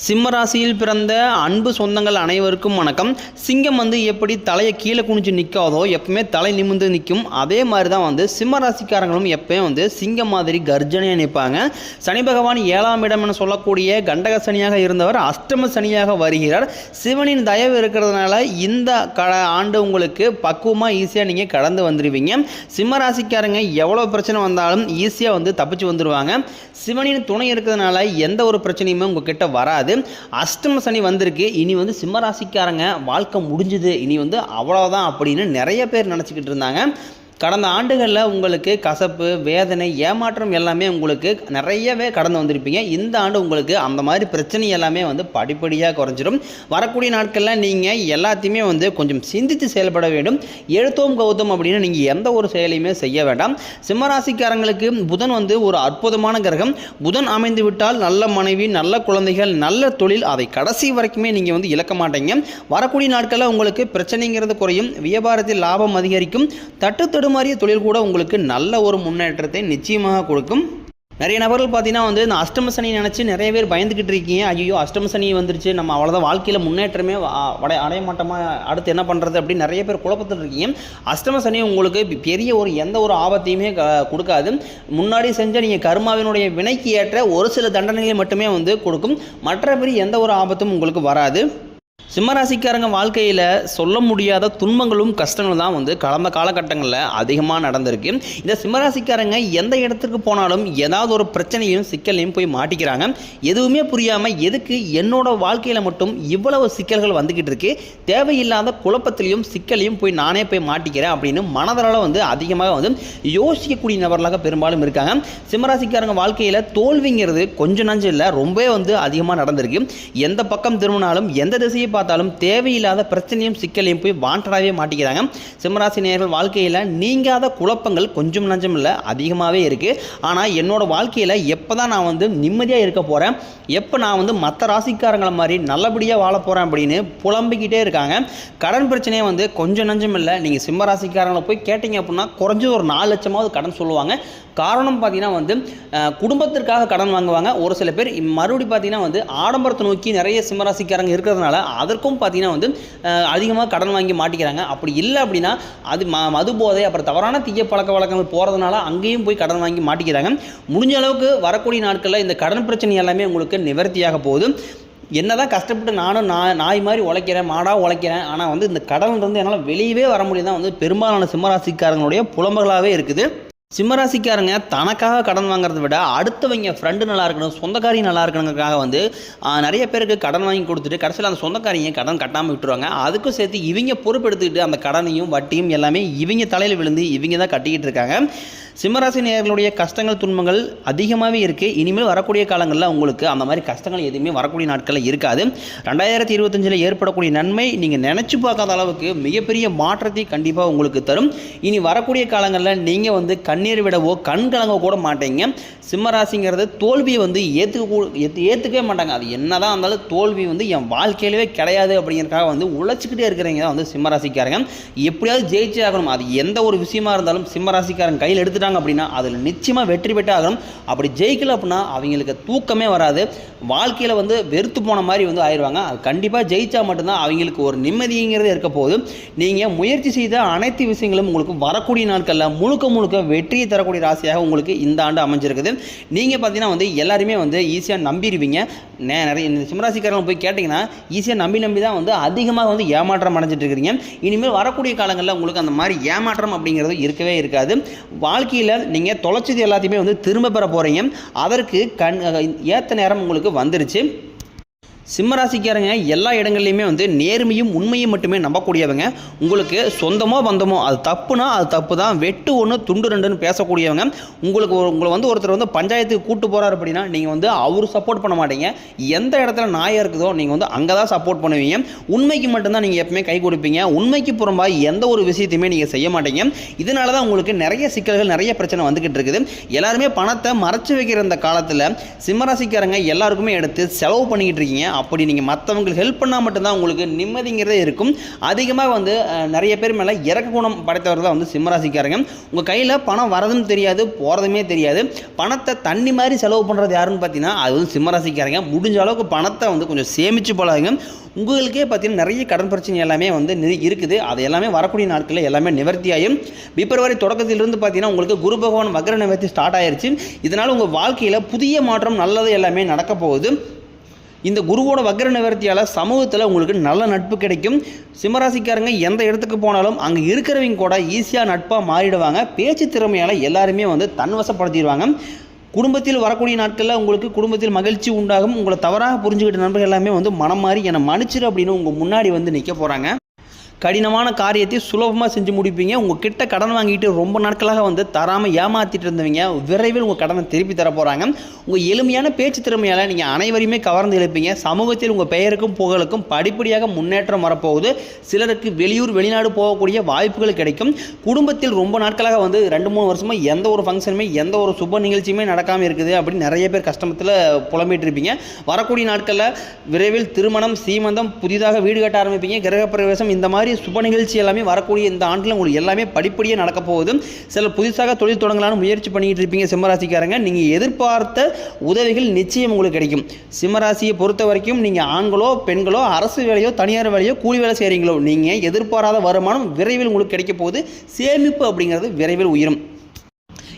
சிம்மராசியில் பிறந்த அன்பு சொந்தங்கள் அனைவருக்கும் வணக்கம். சிங்கம் எப்படி தலையை கீழே குனிஞ்சு நிற்காதோ எப்பவுமே தலை நிமிர்ந்து நிற்கும். அதே மாதிரி தான் சிம்மராசிக்காரங்களும் எப்பயும் சிங்கம் மாதிரி கர்ஜனையாக நிற்பாங்க. சனி பகவான் 7ஆம் இடம் என சொல்லக்கூடிய கண்டக சனியாக இருந்தவர் அஷ்டம சனியாக வருகிறார். சிவனின் தயவு இருக்கிறதுனால இந்த ஆண்டு உங்களுக்கு பக்குவமாக ஈஸியாக நீங்கள் கடந்து வந்துடுவீங்க. சிம்மராசிக்காரங்க எவ்வளோ பிரச்சனை வந்தாலும் ஈஸியாக தப்பிச்சு வந்துடுவாங்க. சிவனின் துணை இருக்கிறதுனால எந்த ஒரு பிரச்சனையுமே உங்ககிட்ட வராது. அஷ்டம சனி வந்திருக்கு. இனி சிம்மராசிக்காரங்க வாழ்க்கை முடிஞ்சுது, இனி அவ்வளோதான் அப்படின்னு நிறைய பேர் நினச்சிக்கிட்டு இருந்தாங்க. கடந்த ஆண்டுகளில் உங்களுக்கு கசப்பு, வேதனை, ஏமாற்றம் எல்லாமே உங்களுக்கு நிறையவே கடந்து வந்திருப்பீங்க. இந்த ஆண்டு உங்களுக்கு அந்த மாதிரி பிரச்சனை எல்லாமே படிப்படியாக குறைஞ்சிடும். வரக்கூடிய நாட்களில் நீங்கள் எல்லாத்தையுமே கொஞ்சம் சிந்தித்து செயல்பட வேண்டும். எழுத்தோம் கௌதம் அப்படின்னு நீங்கள் எந்த ஒரு செயலையுமே செய்ய வேண்டாம். சிம்மராசிக்காரங்களுக்கு புதன் ஒரு அற்புதமான கிரகம். புதன் அமைந்து விட்டால் நல்ல மனைவி, நல்ல குழந்தைகள், நல்ல தொழில், அதை கடைசி வரைக்குமே நீங்கள் இழக்க மாட்டீங்க. வரக்கூடிய நாட்களில் உங்களுக்கு பிரச்சனைங்கிறது குறையும். வியாபாரத்தில் லாபம் அதிகரிக்கும். தட்டுத்தடுமாறிய தொழில் கூட உங்களுக்கு நல்ல ஒரு முன்னேற்றத்தை நிச்சயமாக கொடுக்கும். நிறைய நபர்கள் பார்த்தீங்கன்னா இந்த அஷ்டம சனி நினச்சி நிறைய பேர் பயந்துக்கிட்டு இருக்கீங்க. ஐயோ அஷ்டம சனி வந்துருச்சு, நம்ம அவ்வளோதான் வாழ்க்கையில் முன்னேற்றமே அடைய மாட்டோமா, அடுத்து என்ன பண்ணுறது அப்படின்னு நிறைய பேர் குழப்பத்தில் இருக்கீங்க. அஷ்டம சனி உங்களுக்கு பெரிய எந்த ஒரு ஆபத்தையுமே கொடுக்காது. முன்னாடி செஞ்ச நீங்கள் கர்மாவினுடைய வினைக்கு ஏற்ற ஒரு சில தண்டனைகளை மட்டுமே கொடுக்கும். மற்றபடி எந்த ஒரு ஆபத்தும் உங்களுக்கு வராது. சிம்மராசிக்காரங்க வாழ்க்கையில் சொல்ல முடியாத துன்பங்களும் கஷ்டங்களும் தான் கடந்த காலகட்டங்களில் அதிகமாக நடந்திருக்கு. இந்த சிம்மராசிக்காரங்க எந்த இடத்துக்கு போனாலும் ஏதாவது ஒரு பிரச்சனையும் சிக்கலையும் போய் மாட்டிக்கிறாங்க. எதுவுமே புரியாமல் எதுக்கு என்னோட வாழ்க்கையில் மட்டும் இவ்வளவு சிக்கல்கள் வந்துக்கிட்டு இருக்கு, தேவையில்லாத குழப்பத்திலையும் சிக்கலையும் போய் நானே போய் மாட்டிக்கிறேன் அப்படின்னு மனதளவில் அதிகமாக யோசிக்கக்கூடிய நபர்களாக பெரும்பாலும் இருக்காங்க. சிம்மராசிக்காரங்க வாழ்க்கையில் தோல்விங்கிறது கொஞ்சம் நஞ்சம் இல்லை, ரொம்பவே அதிகமாக நடந்திருக்கு. எந்த பக்கம் திரும்பினாலும் எந்த திசையை பார்த்தாலும் தேவையில்லாத பிரச்சனையும் சிக்கலையும் போய் வாண்டடாகவே மாட்டிக்கிறாங்க. சிம்மராசி நேயர்கள் வாழ்க்கையில் நீங்காத குழப்பங்கள் கொஞ்சம் நஞ்சம் இல்லை, அதிகமாகவே இருக்குது. ஆனால் என்னோட வாழ்க்கையில் எப்போ தான் நான் நிம்மதியாக இருக்க போகிறேன், எப்போ நான் மற்ற ராசிக்காரங்களை மாதிரி நல்லபடியாக வாழ போகிறேன் அப்படின்னு புலம்பிக்கிட்டே இருக்காங்க. கடன் பிரச்சனையே கொஞ்சம் நஞ்சம் இல்லை. நீங்கள் சிம்மராசிக்காரங்களை போய் கேட்டிங்க அப்படின்னா குறைஞ்சது ஒரு 4 லட்சமாவது கடன் சொல்லுவாங்க. காரணம் பார்த்தீங்கன்னா குடும்பத்திற்காக கடன் வாங்குவாங்க. ஒரு சில பேர் மறுபடி பார்த்தீங்கன்னா ஆடம்பரத்தை நோக்கி நிறைய சிம்மராசிக்காரங்க இருக்கிறதுனால அதற்கும் பார்த்தீங்கன்னா அதிகமாக கடன் வாங்கி மாட்டிக்கிறாங்க. அப்படி இல்லை அப்படின்னா அது மது போதை, அப்புறம் தவறான தீய பழக்க வழக்கங்கள் போகிறதுனால அங்கேயும் போய் கடன் வாங்கி மாட்டிக்கிறாங்க. முடிஞ்ச அளவுக்கு வரக்கூடிய நாட்களில் இந்த கடன் பிரச்சனை எல்லாமே உங்களுக்கு நிவர்த்தியாக போகுது. என்னதான் கஷ்டப்பட்டு நானும் நாய் மாதிரி உழைக்கிறேன், மாடாக உழைக்கிறேன், ஆனால் இந்த கடன் என்னால் வெளியவே வர முடியாது தான் பெரும்பாலான சிம்மராசிக்காரங்களுடைய புலம்புகளாகவே இருக்குது. சிம்மராசிக்காரங்க தனக்காக கடன் வாங்குறத விட அடுத்தவங்க ஃப்ரெண்டு நல்லா இருக்கணும், சொந்தக்காரி நல்லா இருக்கணுங்கிறதுக்காக நிறைய பேருக்கு கடன் வாங்கி கொடுத்துட்டு கடைசியில் அந்த சொந்தக்காரிங்க கடன் கட்டாமல் விட்டுருவாங்க. அதுக்கும் சேர்த்து இவங்க பொறுப்பெடுத்துக்கிட்டு அந்த கடனையும் வட்டியும் எல்லாமே இவங்க தலையில் விழுந்து இவங்க தான் கட்டிக்கிட்டு இருக்காங்க. சிம்மராசி நேயர்களுடைய கஷ்டங்கள் துன்பங்கள் அதிகமாகவே இருக்குது. இனிமேல் வரக்கூடிய காலங்களில் உங்களுக்கு அந்த மாதிரி கஷ்டங்கள் எதுவுமே வரக்கூடிய நாட்களில் இருக்காது. 2025 ஏற்படக்கூடிய நன்மை நீங்கள் நினச்சி பார்க்காத அளவுக்கு மிகப்பெரிய மாற்றத்தை கண்டிப்பாக உங்களுக்கு தரும். இனி வரக்கூடிய காலங்களில் நீங்கள் கண்ணீர் விடவோ கண் கலங்க கூட மாட்டீங்க. சிம்மராசிங்கிறது தோல்வியை ஏற்றுக்கவே மாட்டாங்க. அது என்னதான் இருந்தாலும் தோல்வி என் வாழ்க்கையிலவே கிடையாது அப்படிங்கிறதுக்காக உழைச்சிக்கிட்டே இருக்கிறவங்க தான் சிம்மராசிக்காரங்க. எப்படியாவது ஜெயிச்சே ஆகணும். அது எந்த ஒரு விஷயமா இருந்தாலும் சிம்மராசிக்காரங்க கையில் எடுத்துட்டாங்க அப்படின்னா அதில் நிச்சயமாக வெற்றி பெற்று ஆகணும். அப்படி ஜெயிக்கல அப்படின்னா அவங்களுக்கு தூக்கமே வராது. வாழ்க்கையில் வெறுத்து போன மாதிரி ஆயிடுவாங்க. அது கண்டிப்பாக ஜெயிச்சா மட்டும்தான் அவங்களுக்கு ஒரு நிம்மதிங்கிறது இருக்க போகுது. நீங்கள் முயற்சி செய்த அனைத்து விஷயங்களும் உங்களுக்கு வரக்கூடிய நாட்களில் முழுக்க வெற்றியை தரக்கூடிய ராசியாக உங்களுக்கு இந்த ஆண்டு அமைஞ்சிருக்குது. நீங்கள் பார்த்தீங்கன்னா எல்லாருமே ஈஸியாக நம்பிடுவீங்க. நிறைய இந்த சிம்மராசிக்காரங்க போய் கேட்டிங்கன்னா ஈஸியாக நம்பி தான் அதிகமாக ஏமாற்றம் அடைஞ்சிட்டு இருக்கிறீங்க. இனிமேல் வரக்கூடிய காலங்களில் உங்களுக்கு அந்த மாதிரி ஏமாற்றம் அப்படிங்கிறது இருக்கவே இருக்காது. வாழ்க்கையில் நீங்கள் தொலைச்சது எல்லாத்தையுமே திரும்ப பெற போகிறீங்க. அதற்கு ஏற்ற நேரம் உங்களுக்கு வந்துருச்சு. சிம்மராசிக்காரங்க எல்லா இடங்கள்லையுமே நேர்மையும் உண்மையும் மட்டுமே நம்பக்கூடியவங்க. உங்களுக்கு சொந்தமோ பந்தமோ அது தப்புனா அது தப்பு தான், வெட்டு ஒன்று துண்டு ரெண்டுன்னு பேசக்கூடியவங்க. உங்களை ஒருத்தர் பஞ்சாயத்துக்கு கூட்டு போகிறார் அப்படின்னா நீங்கள் அவர் சப்போர்ட் பண்ண மாட்டீங்க. எந்த இடத்துல நாயாக இருக்குதோ நீங்கள் அங்கே தான் சப்போர்ட் பண்ணுவீங்க. உண்மைக்கு மட்டும்தான் நீங்கள் எப்பவுமே கை கொடுப்பீங்க. உண்மைக்கு புறம்பாக எந்த ஒரு விஷயத்தையுமே நீங்கள் செய்ய மாட்டீங்க. இதனால தான் உங்களுக்கு நிறைய சிக்கல்கள், நிறைய பிரச்சனை வந்துக்கிட்டு இருக்குது. எல்லாருமே பணத்தை மறைச்சு வைக்கிற இந்த காலத்தில் சிம்மராசிக்காரங்க எல்லாருக்குமே எடுத்து செலவு பண்ணிக்கிட்டு இருக்கீங்க. அப்படி நீங்கள் மற்றவங்களுக்கு ஹெல்ப் பண்ணால் மட்டும்தான் உங்களுக்கு நிம்மதிங்கிறதே இருக்கும். அதிகமாக வந்து நிறைய பேர் மேலே இறக்க குணம் படைத்தவர்கள் தான் வந்து சிம்மராசிக்காரங்க. உங்கள் கையில் பணம் வரதும் தெரியாது, போகிறதுமே தெரியாது. பணத்தை தண்ணி மாதிரி செலவு பண்ணுறது யாருன்னு பார்த்தீங்கன்னா அது வந்து சிம்மராசிக்காரங்க. முடிஞ்ச அளவுக்கு பணத்தை வந்து கொஞ்சம் சேமித்து பழகுங்க. உங்களுக்கே பார்த்தீங்கன்னா நிறைய கடன் பிரச்சனை எல்லாமே வந்து இருக்குது. அது எல்லாமே வரக்கூடிய நாட்களில் எல்லாமே நிவர்த்தி ஆகும். பிப்ரவரி தொடக்கத்திலிருந்து பார்த்தீங்கன்னா உங்களுக்கு குரு பகவான் வக்ர நிவர்த்தி ஸ்டார்ட் ஆயிடுச்சு. இதனால் உங்கள் வாழ்க்கையில் புதிய மாற்றம் நல்லது எல்லாமே நடக்க போகுது. இந்த குருவோட வக்ர நிவர்த்தியால் சமூகத்தில் உங்களுக்கு நல்ல நட்பு கிடைக்கும். சிம்மராசிக்காரங்க எந்த இடத்துக்கு போனாலும் அங்கே இருக்கிறவங்க கூட ஈஸியாக நட்பாக மாறிடுவாங்க. பேச்சு திறமையால் எல்லாருமே வந்து தன்வசப்படுத்திடுவாங்க. குடும்பத்தில் வரக்கூடிய நாட்களில் உங்களுக்கு குடும்பத்தில் மகிழ்ச்சி உண்டாகும். உங்களை தவறாக புரிஞ்சுக்கிட்ட நண்பர்கள் எல்லாமே வந்து மனம் மாறி என்னை மன்னிச்சிரு அப்படின்னு உங்கள் முன்னாடி வந்து நிற்க போகிறாங்க. கடினமான காரியத்தை சுலபமாக செஞ்சு முடிப்பீங்க. உங்கள் கிட்ட கடன் வாங்கிட்டு ரொம்ப நாட்களாக வந்து தராமல் ஏமாற்றிட்டு இருந்தவங்க விரைவில் உங்கள் கடனை திருப்பி தர போகிறாங்க. உங்கள் எளிமையான பேச்சு திறமையால் நீங்கள் அனைவரையுமே கவர்ந்து எழுப்பீங்க. சமூகத்தில் உங்கள் பெயருக்கும் புகழுக்கும் படிப்படியாக முன்னேற்றம் வரப்போகுது. சிலருக்கு வெளியூர் வெளிநாடு போகக்கூடிய வாய்ப்புகள் கிடைக்கும். குடும்பத்தில் ரொம்ப நாட்களாக வந்து 2-3 வருஷமாக எந்த ஒரு ஃபங்க்ஷனுமே எந்த ஒரு சுப நிகழ்ச்சியுமே நடக்காமல் இருக்குது அப்படின்னு நிறைய பேர் கஷ்டத்தில் புலம்பிட்டு இருப்பீங்க. வரக்கூடிய நாட்களில் விரைவில் திருமணம், சீமந்தம், புதிதாக வீடு கட்ட ஆரம்பிப்பீங்க. கிரகப்பிரவேசம், இந்த மாதிரி சுப நிகழ்ச்சி எல்லாமே வரக்கூடிய இந்த ஆண்டில் உங்களுக்கு எல்லாமே படிப்படியாக நடக்க போகுது. சில புதுசாக தொழில் தொடங்கலான்னு முயற்சி பண்ணிட்டு இருப்பீங்க சிம்மராசிக்காரங்க. நீங்கள் எதிர்பார்த்த உதவிகள் நிச்சயம் உங்களுக்கு கிடைக்கும். சிம்மராசியை பொறுத்த வரைக்கும் நீங்கள் ஆண்களோ பெண்களோ அரசு வேலையோ தனியார் வேலையோ கூலி வேலை செய்கிறீங்களோ நீங்கள் எதிர்பாராத வருமானம் விரைவில் உங்களுக்கு கிடைக்க போகுது. சேமிப்பு அப்படிங்கிறது விரைவில் உயரும்.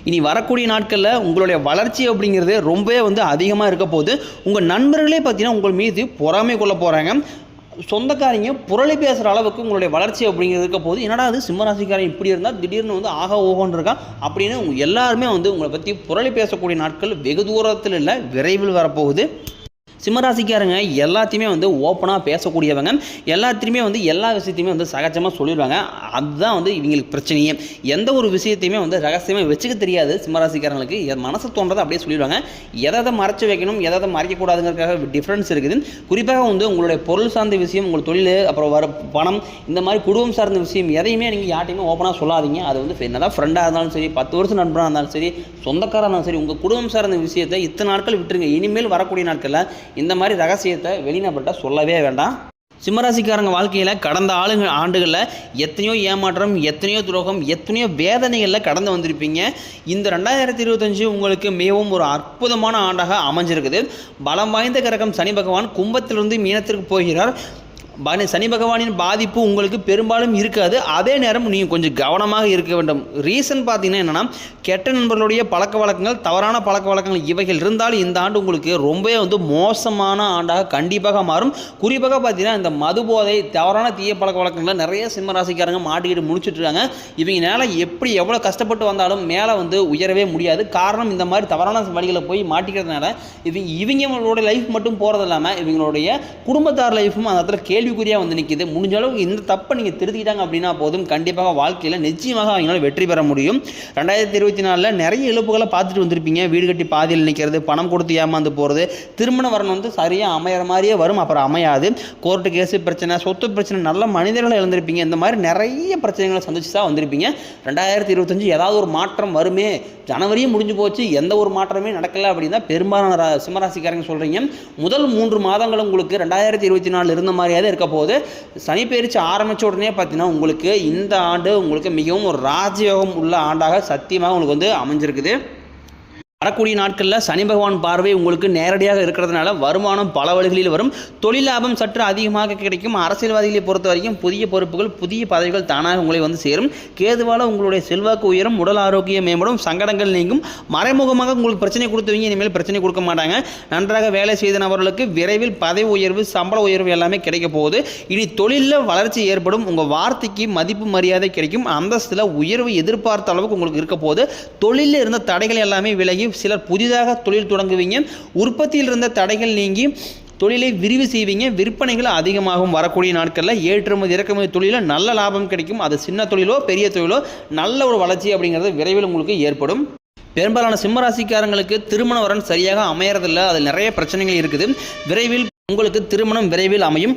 இனி வரக்கூடிய நாட்களில் உங்களுடைய வளர்ச்சி அப்படிங்கிறது ரொம்பவே வந்து அதிகமாக இருக்க போகுது. உங்கள் நண்பர்களே பார்த்தீங்கன்னா உங்கள் மீது பொறாமை கொள்ள போகிறாங்க. சொந்தக்காரங்க புரளி பேசுகிற அளவுக்கு உங்களுடைய வளர்ச்சி அப்படிங்கிறது இருக்க போது. என்னடா அது சிம்மராசிக்காரன் இப்படி இருந்தால் திடீர்னு வந்து ஆக ஓகோன்னு இருக்கா அப்படின்னு எல்லாருமே வந்து உங்களை பற்றி புரளி பேசக்கூடிய நாட்கள் வெகு தூரத்தில் இல்லை, விரைவில் வரப்போகுது. சிம்மராசிக்காரங்க எல்லாத்தையுமே வந்து ஓப்பனாக பேசக்கூடியவங்க. எல்லாத்தையுமே வந்து எல்லா விஷயத்தையுமே வந்து சகஜமாக சொல்லிடுவாங்க. அதுதான் வந்து இவங்களுக்கு பிரச்சனையே. எந்த ஒரு விஷயத்தையுமே வந்து ரகசியமாக வச்சுக்க தெரியாது சிம்மராசிக்காரங்களுக்கு. மனசு தோன்றதை அப்படியே சொல்லிடுவாங்க. எதை மறைச்சு வைக்கணும், எதை மறைக்கக்கூடாதுங்கிறதுக்காக டிஃப்ரென்ஸ் இருக்குது. குறிப்பாக வந்து உங்களுடைய பொருள் சார்ந்த விஷயம், உங்கள் தொழில், அப்புறம் வர பணம், இந்த மாதிரி குடும்பம் சார்ந்த விஷயம் எதையுமே நீங்கள் யார்ட்டையுமே ஓப்பனாக சொல்லாதீங்க. அது வந்து என்னதான் ஃப்ரெண்டாக இருந்தாலும் சரி, 10 வருஷம் நண்பராக இருந்தாலும் சரி, சொந்தக்காராக இருந்தாலும் சரி, உங்கள் குடும்பம் சார்ந்த விஷயத்தை இத்தனை நாட்கள் விட்டுருங்க. இனிமேல் வரக்கூடிய நாட்களில் இந்த மாதிரி ரகசியத்தை வெளிநபர்கிட்ட சொல்லவே வேண்டாம். சிம்மராசிக்காரங்க வாழ்க்கையில் கடந்த ஆண்டுகளில் எத்தனையோ ஏமாற்றம், எத்தனையோ துரோகம், எத்தனையோ வேதனைகளில் கடந்து வந்திருப்பீங்க. இந்த 2025 உங்களுக்கு மிகவும் ஒரு அற்புதமான ஆண்டாக அமைஞ்சிருக்குது. பலம் வாய்ந்த கிரகம் சனி பகவான் கும்பத்திலிருந்து மீனத்திற்கு போகிறார். சனி பகவானின் பாதிப்பு உங்களுக்கு பெரும்பாலும் இருக்காது. அதே நேரம் நீங்கள் கொஞ்சம் கவனமாக இருக்க வேண்டும். ரீசன் பார்த்தீங்கன்னா என்னென்னா, கெட்ட நண்பர்களுடைய பழக்க வழக்கங்கள், தவறான பழக்க வழக்கங்கள் இவைகள் இருந்தாலும் இந்த ஆண்டு உங்களுக்கு ரொம்பவே வந்து மோசமான ஆண்டாக கண்டிப்பாக மாறும். குறிப்பாக பார்த்தீங்கன்னா இந்த மது போதை, தவறான தீய பழக்க வழக்கங்களை நிறைய சிம்மராசிக்காரங்க மாட்டிக்கிட்டு முடிச்சுட்டு இருக்காங்க. இவங்க மேலே எப்படி எவ்வளோ கஷ்டப்பட்டு வந்தாலும் மேலே வந்து உயரவே முடியாது. காரணம் இந்த மாதிரி தவறான வழிகளை போய் மாட்டிக்கிறதுனால இவங்களோட லைஃப் மட்டும் போகிறது இல்லாமல் இவங்களுடைய குடும்பத்தார் லைஃப்பும் அந்த இடத்துல கேள்விக்குறியாக வந்து நிற்கிது. முடிஞ்ச அளவுக்கு இந்த தப்பை நீங்கள் திருத்திக்கிட்டாங்க அப்படின்னா போதும், கண்டிப்பாக வாழ்க்கையில் நிச்சயமாக அவங்களால வெற்றி பெற முடியும். 2024 நிறைய இழப்புகளை பார்த்துட்டு வந்திருப்பீங்க. வீடு கட்டி பாதியில் நிற்கிறது, பணம் கொடுத்து ஏமாந்து போகிறது, திருமண வரன் வந்து சரியாக அமையிற மாதிரியே வரும், அப்புறம் அமையாது, கோர்ட்டு கேஸு பிரச்சனை, சொத்து பிரச்சனை, நல்ல மனிதர்களை இழந்திருப்பீங்க. இந்த மாதிரி நிறைய பிரச்சனைகளை சந்திச்சு தான் வந்திருப்பீங்க. 2025 ஏதாவது ஒரு மாற்றம் வருமே, ஜனவரியும் முடிஞ்சு போச்சு, எந்த ஒரு மாற்றமே நடக்கலை அப்படின்னா பெரும்பாலான சிம்மராசிக்காரங்க சொல்கிறீங்க. முதல் 3 மாதங்கள் உங்களுக்கு 2024 இருந்த மாதிரியாவது இருக்க போது. சனி பெயர்ச்சி ஆரம்பித்த உடனே பார்த்தீங்கன்னா உங்களுக்கு இந்த ஆண்டு உங்களுக்கு மிகவும் ஒரு ராஜயோகம் உள்ள ஆண்டாக சத்தியமாக உங்களுக்கு வந்து அமைஞ்சிருக்குது. வரக்கூடிய நாட்களில் சனி பகவான் பார்வை உங்களுக்கு நேரடியாக இருக்கிறதுனால வருமானம் பல வழிகளில் வரும். தொழில் லாபம் சற்று அதிகமாக கிடைக்கும். அரசியல்வாதிகளை பொறுத்த வரைக்கும் புதிய பொறுப்புகள், புதிய பதவிகள் தானாக உங்களை வந்து சேரும். கேதுவால் உங்களுடைய செல்வாக்கு உயரும், உடல் ஆரோக்கியம் மேம்படும், சங்கடங்கள் நீங்கும். மறைமுகமாக உங்களுக்கு பிரச்சனை கொடுத்தவங்க இனிமேல் பிரச்சனை கொடுக்க மாட்டாங்க. நன்றாக வேலை செய்த நபர்களுக்கு விரைவில் பதவி உயர்வு, சம்பள உயர்வு எல்லாமே கிடைக்க போகுது. இனி தொழிலில் வளர்ச்சி ஏற்படும். உங்கள் வார்த்தைக்கு மதிப்பு மரியாதை கிடைக்கும். அந்தஸ்தில் உயர்வு எதிர்பார்த்த அளவுக்கு உங்களுக்கு இருக்க போகுது. தொழிலில் இருந்த தடைகள் எல்லாமே விலகி சிலர் புதிதாக தொழில் தொடங்குவீங்க. உற்பத்தியில் இருந்த தடைகள் நீங்கி தொழிலை விரிவு செய்வீங்க. விற்பனைகள் அதிகமாகும். வரக்கூடிய நாட்களில் ஏற்றுமதி இறக்குமதி தொழிலில் நல்ல லாபம் கிடைக்கும். அது சின்ன தொழிலோ பெரிய தொழிலோ நல்ல ஒரு வளர்ச்சி அப்படிங்கிறது விரைவில் உங்களுக்கு ஏற்படும். பெரும்பாலான சிம்மராசிக்காரங்களுக்கு திருமண வரன் சரியாக அமையறதில்லை. அதில் நிறைய பிரச்சனைகள் இருக்குது. விரைவில் உங்களுக்கு திருமணம் விரைவில் அமையும்.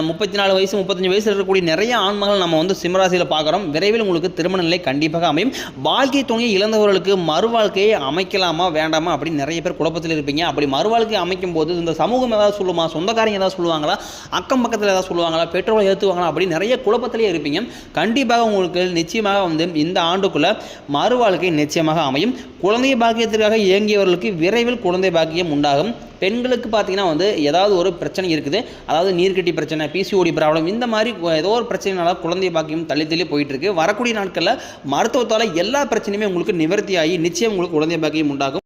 34 வயசு 35 வயசு இருக்கக்கூடிய நிறைய ஆண்மகள் நம்ம வந்து சிம்மராசியில் பார்க்குறோம். விரைவில் உங்களுக்கு திருமண நிலை கண்டிப்பாக அமையும். வாழ்க்கை துணையை இழந்தவர்களுக்கு மறுவாழ்க்கையை அமைக்கலாமா வேண்டாமா அப்படின்னு நிறைய பேர் குழப்பத்தில் இருப்பீங்க. அப்படி மறுவாழ்க்கை அமைக்கும் போது இந்த சமூகம் ஏதாவது சொல்லுமா, சொந்தக்காரங்க ஏதாவது சொல்லுவாங்களா, அக்கம் பக்கத்தில் ஏதாவது சொல்லுவாங்களா, பெற்றோரை ஏற்றுவாங்களா அப்படின்னு நிறைய குழப்பத்திலே இருப்பீங்க. கண்டிப்பாக உங்களுக்கு நிச்சயமாக வந்து இந்த ஆண்டுக்குள்ளே மறுவாழ்க்கை நிச்சயமாக அமையும். குழந்தை பாக்கியத்திற்காக இயங்கியவர்களுக்கு விரைவில் குழந்தை பாக்கியம் உண்டாகும். பெண்களுக்கு பார்த்தீங்கன்னா வந்து ஏதாவது ஒரு பிரச்சனை இருக்குது, அதாவது நீர்க்கட்டி பிரச்சனை, பிசிஓடி ப்ராப்ளம், இந்த மாதிரி ஏதோ ஒரு பிரச்சனைனால குழந்தை பாக்கியம் தள்ளி போயிட்டு இருக்கு. வரக்கூடிய நாட்களில் மருத்துவத்தால் எல்லா பிரச்சனையுமே உங்களுக்கு நிவர்த்தி ஆகி நிச்சயம் உங்களுக்கு குழந்தை பாக்கியம் உண்டாகும்.